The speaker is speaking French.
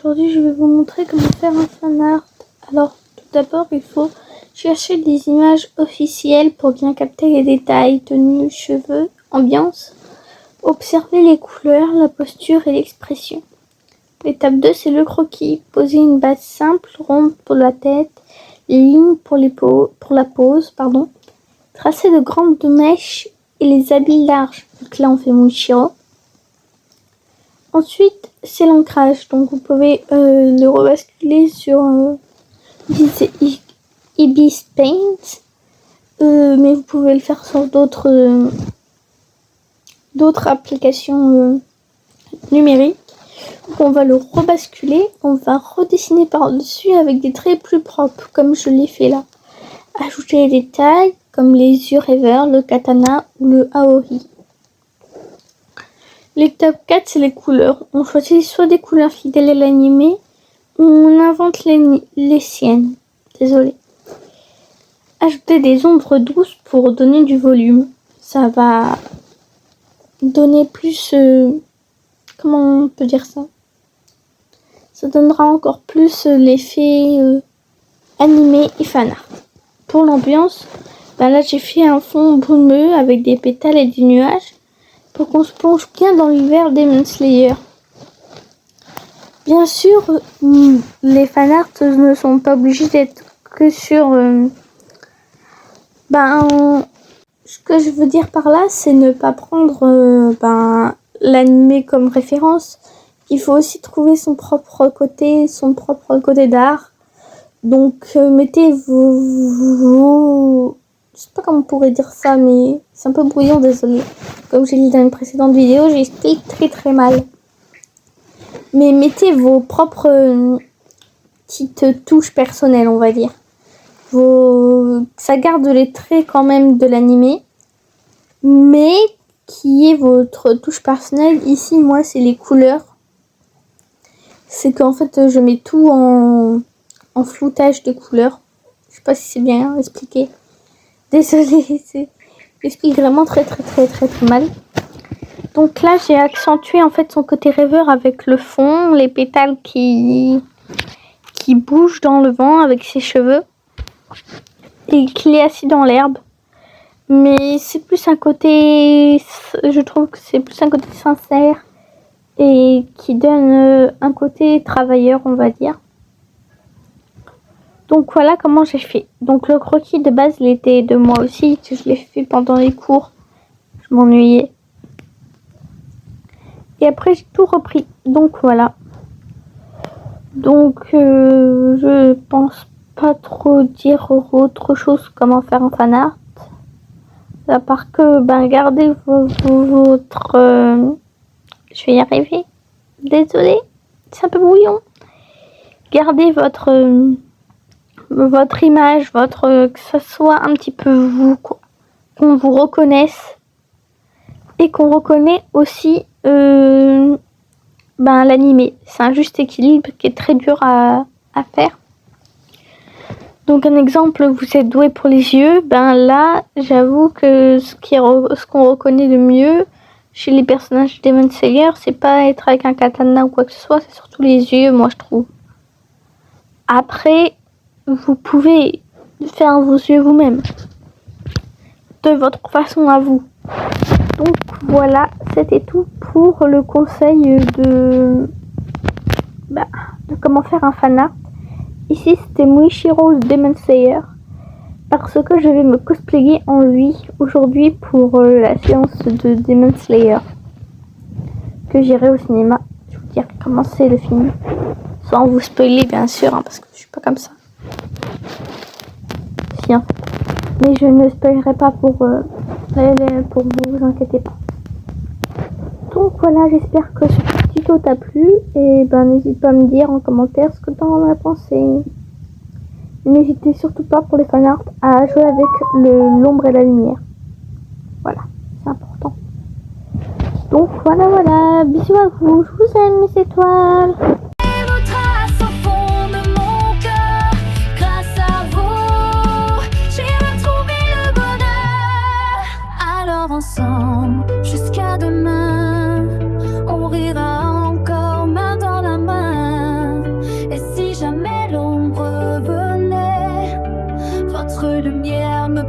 Aujourd'hui, je vais vous montrer comment faire un fan art. Alors, tout d'abord, il faut chercher des images officielles pour bien capter les détails, tenues, cheveux, ambiance. Observer les couleurs, la posture et l'expression. L'étape 2, c'est le croquis. Poser une base simple, ronde pour la tête, les lignes pour la pose. Tracer de grandes mèches et les habits larges. Donc là, on fait Mushiro. Ensuite, c'est l'ancrage. Donc, vous pouvez le rebasculer sur Ibis Paint. Mais vous pouvez le faire sur d'autres applications numériques. Donc, on va le rebasculer. On va redessiner par-dessus avec des traits plus propres, comme je l'ai fait là. Ajouter les détails, comme les yeux rêveurs, le katana ou le aori. L'étape 4, c'est les couleurs. On choisit soit des couleurs fidèles à l'animé, ou on invente les siennes. Désolée. Ajouter des ombres douces pour donner du volume. Ça va donner plus... comment on peut dire ça? Ça donnera encore plus l'effet animé et fan art. Pour l'ambiance, là j'ai fait un fond brumeux avec des pétales et des nuages pour qu'on se plonge bien dans l'univers Demon Slayer. Bien sûr, les fan art ne sont pas obligés d'être que sur... ce que je veux dire par là, c'est ne pas prendre l'animé comme référence. Il faut aussi trouver son propre côté d'art. Donc mettez vos... Je sais pas comment on pourrait dire ça, mais c'est un peu brouillon, désolé. Comme j'ai dit dans une précédente vidéo, j'explique très mal. Mais mettez vos propres petites touches personnelles, on va dire. Ça garde les traits quand même de l'animé, mais qui est votre touche personnelle. Ici, moi, c'est les couleurs. C'est qu'en fait, je mets tout en floutage de couleurs. Je sais pas si c'est bien expliqué. Désolée, j'explique vraiment très mal. Donc là, j'ai accentué en fait son côté rêveur avec le fond, les pétales qui bougent dans le vent avec ses cheveux et qu'il est assis dans l'herbe. Mais c'est plus un côté, je trouve que c'est plus un côté sincère et qui donne un côté travailleur, on va dire. Donc voilà comment j'ai fait. Donc le croquis de base, il était de moi aussi. Je l'ai fait pendant les cours. Je m'ennuyais. Et après, j'ai tout repris. Donc voilà. Donc je pense pas trop dire autre chose comment faire un fan art. À part que gardez votre... je vais y arriver. Désolée. C'est un peu brouillon. Gardez votre image, que ce soit un petit peu vous, quoi. Qu'on vous reconnaisse et qu'on reconnaît aussi l'animé. C'est un juste équilibre qui est très dur à faire. Donc un exemple, vous êtes doué pour les yeux, là j'avoue que ce qu'on reconnaît le mieux chez les personnages de Demon Slayer, c'est pas être avec un katana ou quoi que ce soit, c'est surtout les yeux, moi je trouve. Après, vous pouvez faire vos yeux vous-même, de votre façon à vous. Donc voilà, c'était tout pour le conseil de comment faire un fan art. Ici c'était Mushiro le Demon Slayer, parce que je vais me cosplayer en lui aujourd'hui pour la séance de Demon Slayer que j'irai au cinéma. Je vous dirai comment c'est le film, sans vous spoiler bien sûr, parce que je suis pas comme ça. Si, en fait. Mais je ne spoilerai pas pour vous inquiétez pas. Donc voilà, j'espère que ce petit tuto t'a plu et n'hésite pas à me dire en commentaire ce que t'en as pensé. N'hésitez surtout pas pour les fan art à jouer avec l'ombre et la lumière. Voilà, c'est important. Donc voilà, bisous à vous, je vous aime mes étoiles. Ensemble jusqu'à demain, on rira encore main dans la main. Notre lumière me